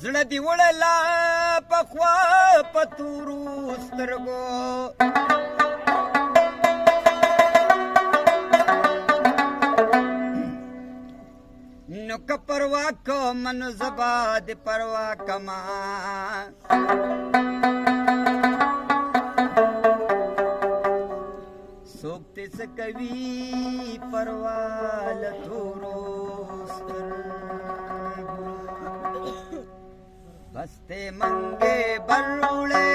زړه دی وړلا پخوا پتورو سترګو نو که پروا کوم نو زبا د پروا کما څوک دې څه کوي پروا له تورو سترګو بستے منگے بروڑے